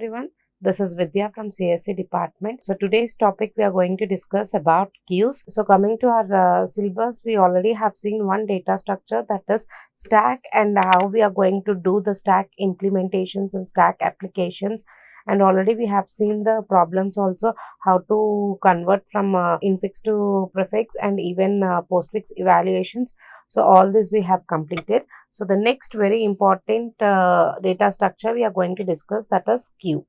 everyone, this is Vidya from CSC department. So today's topic we are going to discuss about queues. So coming to our syllabus, we already have seen one data structure, that is stack, and how we are going to do the stack implementations and stack applications. And already we have seen the problems also, how to convert from infix to prefix and even postfix evaluations. So all this we have completed. So the next very important data structure we are going to discuss, that is queue.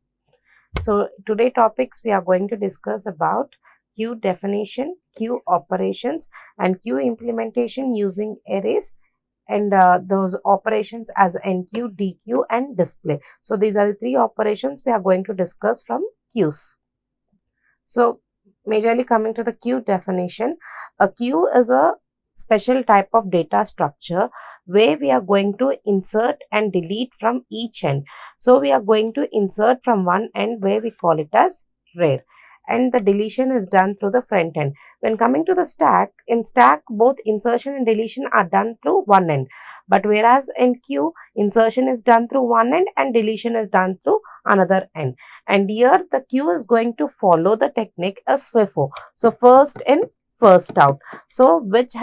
So today topics we are going to discuss about queue definition, queue operations and queue implementation using arrays, and those operations as enqueue, dequeue and display. So these are the three operations we are going to discuss from queues. So majorly coming to the queue definition, a queue is a special type of data structure where we are going to insert and delete from each end. So we are going to insert from one end where we call it as rear, and the deletion is done through the front end. When coming to the stack, in stack both insertion and deletion are done through one end, but whereas in queue, insertion is done through one end and deletion is done through another end. And here the queue is going to follow the technique as FIFO. So first in, first out. So which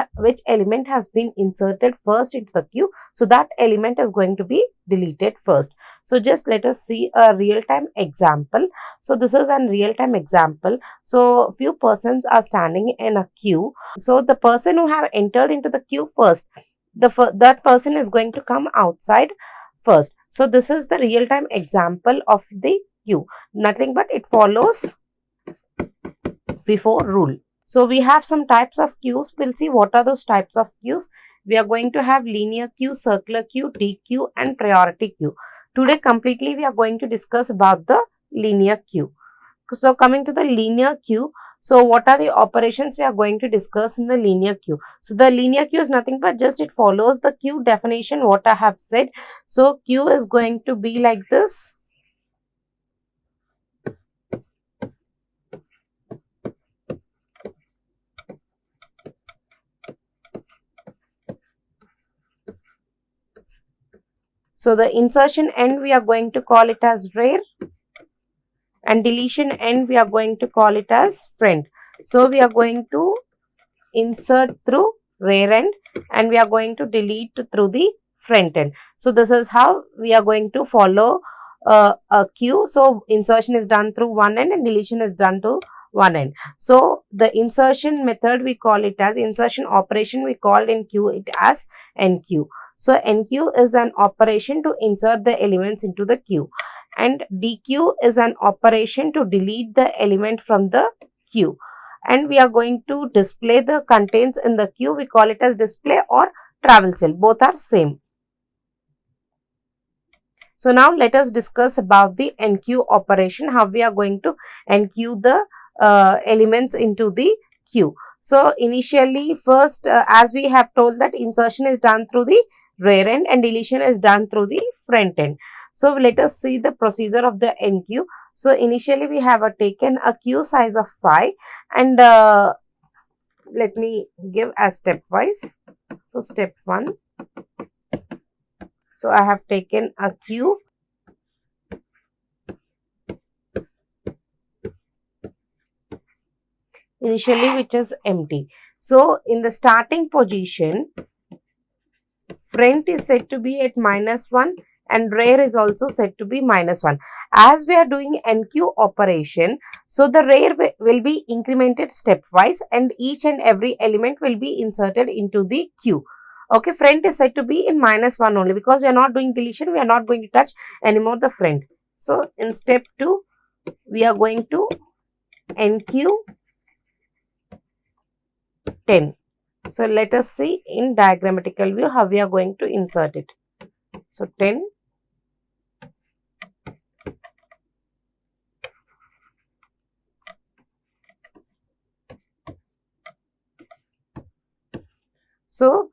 element has been inserted first into the queue, so that element is going to be deleted first. So just let us see a real-time example. So this is a real-time example. So few persons are standing in a queue. So the person who have entered into the queue first, that person is going to come outside first. So this is the real-time example of the queue. Nothing but it follows FIFO rule. So we have some types of queues. We'll see what are those types of queues. We are going to have linear queue, circular queue, dequeue and priority queue. Today completely we are going to discuss about the linear queue. So coming to the linear queue, so what are the operations we are going to discuss in the linear queue? So the linear queue is nothing but just it follows the queue definition what I have said. So queue is going to be like this. So the insertion end we are going to call it as rear, and deletion end we are going to call it as front. So we are going to insert through rear end and we are going to delete through the front end. So this is how we are going to follow a queue. So insertion is done through one end and deletion is done to one end. So the insertion method we call it as, insertion operation we called in queue it as enqueue. So enqueue is an operation to insert the elements into the queue, and dequeue is an operation to delete the element from the queue. And we are going to display the contents in the queue. We call it as display or travel cell. Both are same. So now let us discuss about the enqueue operation, how we are going to enqueue the elements into the queue. So initially first as we have told that insertion is done through the rear end and deletion is done through the front end. So let us see the procedure of the enqueue. So initially we have taken a queue size of 5 and let me give as stepwise. So step 1. So I have taken a queue initially which is empty. So in the starting position, front is said to be at -1 and rear is also said to be -1. As we are doing enqueue operation, so the rear will be incremented stepwise and each and every element will be inserted into the queue. Okay, front is said to be in -1 only because we are not doing deletion, we are not going to touch anymore the front. So in step 2, we are going to enqueue 10. So let us see in diagrammatical view how we are going to insert it. So 10. So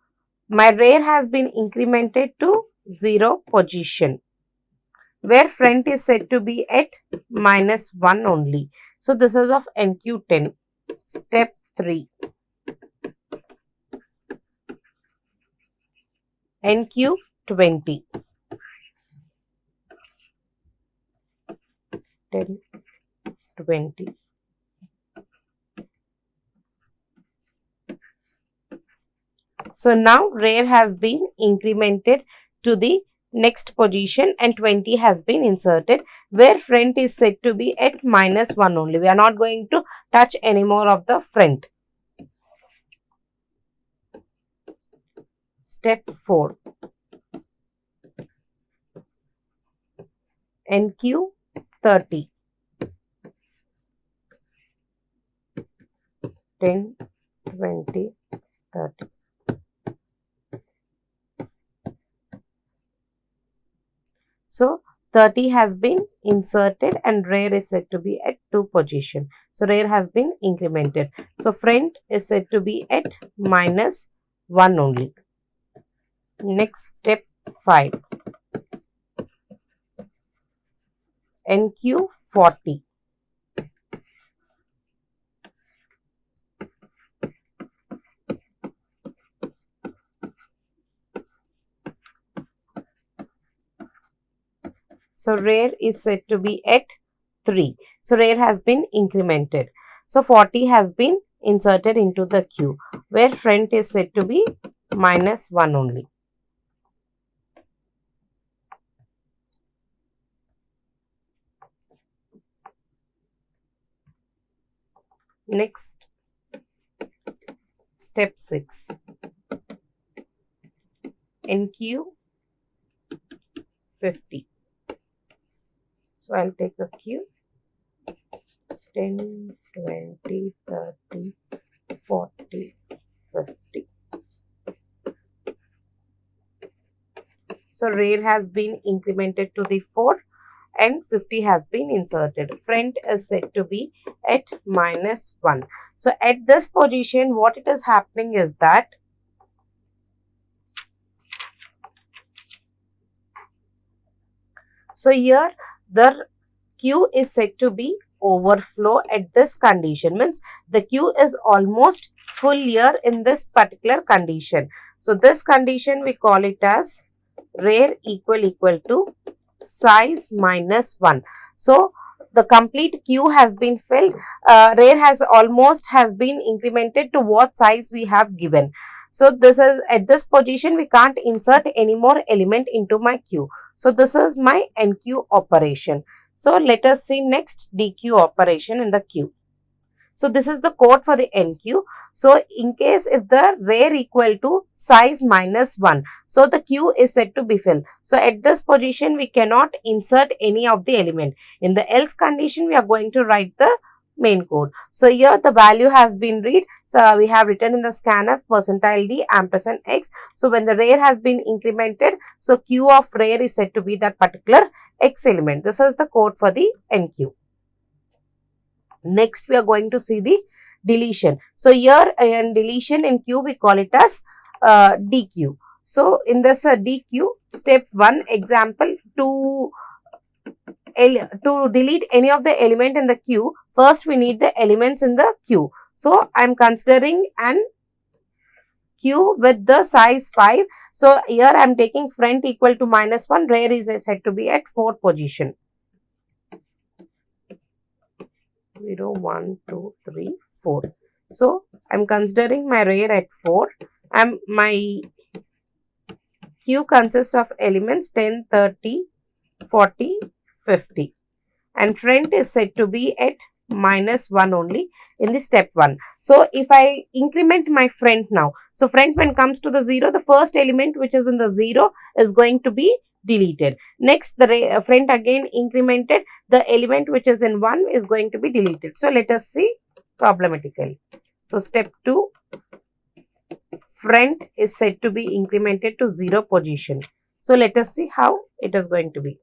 my rear has been incremented to 0 position, where front is said to be at -1 only. So this is of enqueue 10. Step 3. enqueue 20. 10, 20. So now rear has been incremented to the next position and 20 has been inserted, where front is said to be at -1 only. We are not going to touch any more of the front. Step 4. NQ 30. 10, 20, 30. So 30 has been inserted and rear is said to be at 2 position. So rear has been incremented. So front is said to be at -1 only. Next, step 5. NQ 40. So rear is said to be at 3. So rear has been incremented. So 40 has been inserted into the queue, where front is said to be -1 only. Next, step 6. NQ 50. So I'll take the queue. 10, 20, 30, 40, 50. So rear has been incremented to the 4 and 50 has been inserted. Front is said to be at -1. So at this position, what it is happening is that here the queue is said to be overflow at this condition, means the queue is almost full here in this particular condition. So this condition we call it as rear equal to size -1. So the complete queue has been filled. Rear has been incremented to what size we have given. So this is at this position we can't insert any more element into my queue. So this is my NQ operation. So let us see next DQ operation in the queue. So this is the code for the NQ. So in case if the rear equal to size -1, so the queue is said to be filled. So at this position we cannot insert any of the element. In the else condition we are going to write the main code. So here the value has been read. So we have written in the scanf %d %x. So when the rear has been incremented, so queue of rear is said to be that particular x element. This is the code for the NQ. Next, we are going to see the deletion. So here in deletion in Q, we call it as DQ. So in this DQ, step 1 example, to delete any of the element in the queue, first we need the elements in the queue. So I am considering an queue with the size 5. So here I am taking front equal to -1, rear is said to be at 4 position. 0, 1, 2, 3, 4. So I'm considering my rear at 4. My queue consists of elements 10, 30, 40, 50. And front is said to be at -1 only in the step 1. So if I increment my front now, so front when comes to the 0, the first element which is in the 0 is going to be deleted. Next, the front again incremented, the element which is in 1 is going to be deleted. So let us see problematically. So step 2, front is said to be incremented to 0 position. So let us see how it is going to be.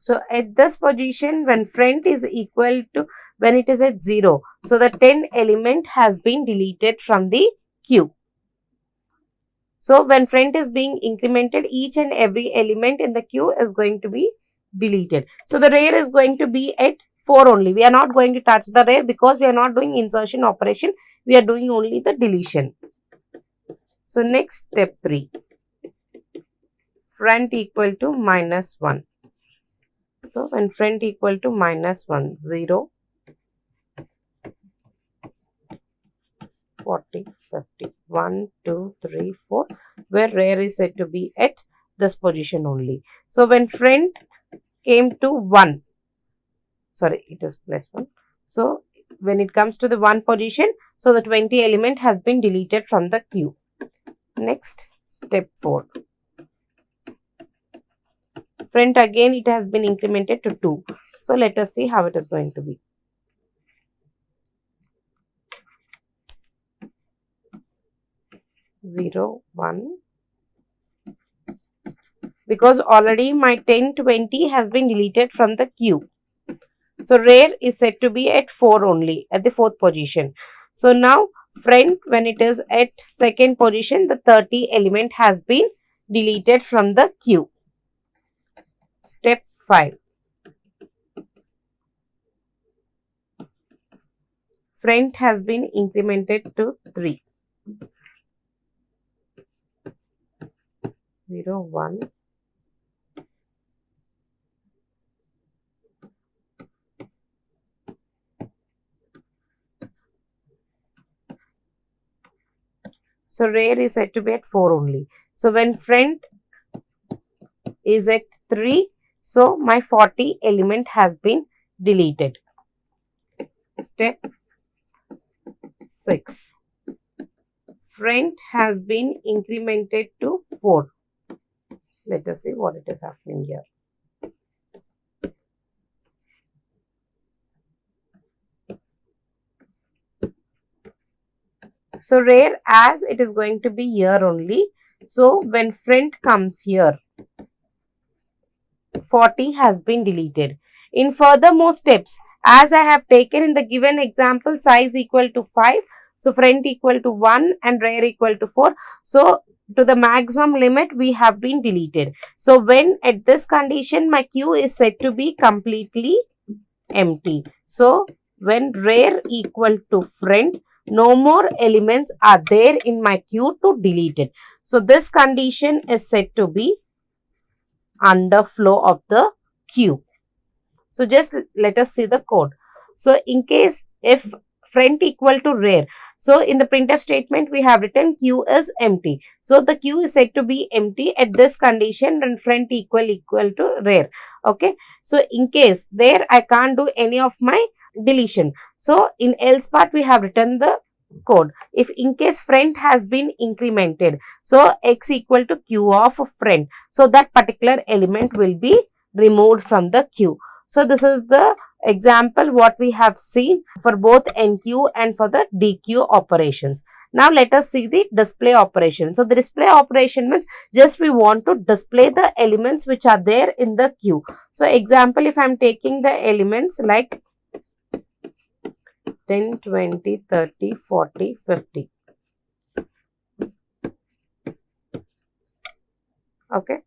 So at this position, when front is equal to, when it is at 0, so the 10 element has been deleted from the queue. So when front is being incremented, each and every element in the queue is going to be deleted. So the rare is going to be at 4 only. We are not going to touch the rare because we are not doing insertion operation. We are doing only the deletion. So next step 3. Front equal to minus 1. So when front equal to minus 1, 0, 40, 50, 1, 2, 3, 4, where rare is said to be at this position only. So when front came to 1, sorry, it is plus 1. So when it comes to the 1 position, so the 20 element has been deleted from the queue. Next, step 4. Front again, it has been incremented to 2. So let us see how it is going to be. Zero, 1. Because already my 10, 20 has been deleted from the queue. So rare is said to be at 4 only, at the 4th position. So now front, when it is at 2nd position, the 30 element has been deleted from the queue. Step 5. Front has been incremented to 3. 0, 1. So rare is said to be at 4 only. So when front is at 3, so my 40 element has been deleted. Step 6. Front has been incremented to 4. Let us see what it is happening here. So rare, as it is going to be here only. So when front comes here, 40 has been deleted. In furthermore steps, as I have taken in the given example, size equal to 5. So front equal to 1 and rare equal to 4. So to the maximum limit, we have been deleted. So when at this condition, my queue is said to be completely empty. So when rare equal to front, no more elements are there in my queue to delete it. So this condition is said to be underflow of the queue. So just let us see the code. So in case if front equal to rare, so in the printf statement we have written queue is empty. So the queue is said to be empty at this condition when front equal to rare. Okay. So in case there I can't do any of my deletion. So in else part we have written the code. If in case front has been incremented, so x equal to q of front, so that particular element will be removed from the queue. So this is the example what we have seen for both NQ and for the DQ operations. Now let us see the display operation. So the display operation means just we want to display the elements which are there in the queue. So example, if I am taking the elements like 10, 20, 30, 40, 50. Okay.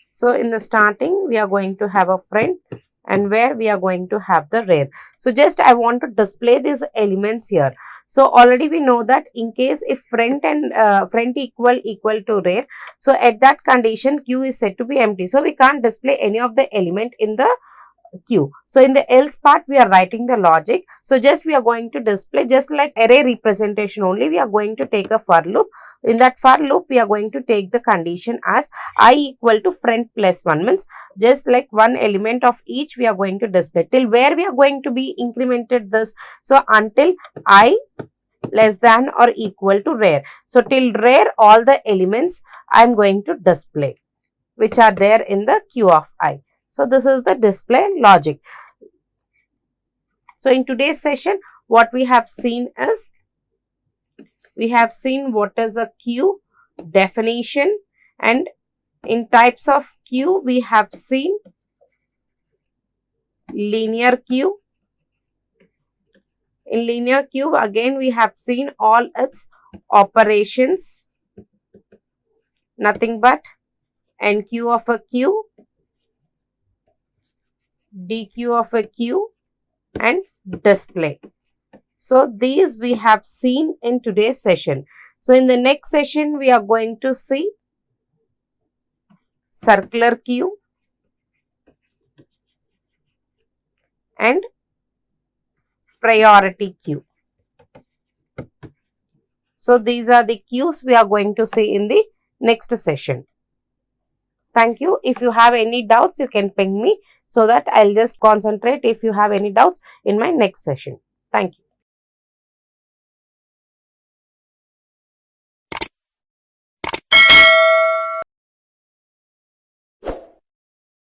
So in the starting, we are going to have a front and where we are going to have the rare. So just I want to display these elements here. So already we know that in case if front and front equal to rare, so at that condition queue is said to be empty. So we can't display any of the element in the queue. So in the else part we are writing the logic. So just we are going to display just like array representation only, we are going to take a for loop. In that for loop we are going to take the condition as I equal to front plus 1, means just like one element of each we are going to display till where we are going to be incremented this. So until I less than or equal to rare. So till rare all the elements I am going to display which are there in the queue of I. So this is the display logic. So in today's session, what we have seen is, we have seen what is a queue, definition, and in types of queue, we have seen linear queue. In linear queue, again, we have seen all its operations, nothing but NQ of a queue, dequeue of a queue, and display. So these we have seen in today's session. So in the next session, we are going to see circular queue and priority queue. So these are the queues we are going to see in the next session. Thank you. If you have any doubts, you can ping me so that I'll just concentrate if you have any doubts in my next session. Thank you.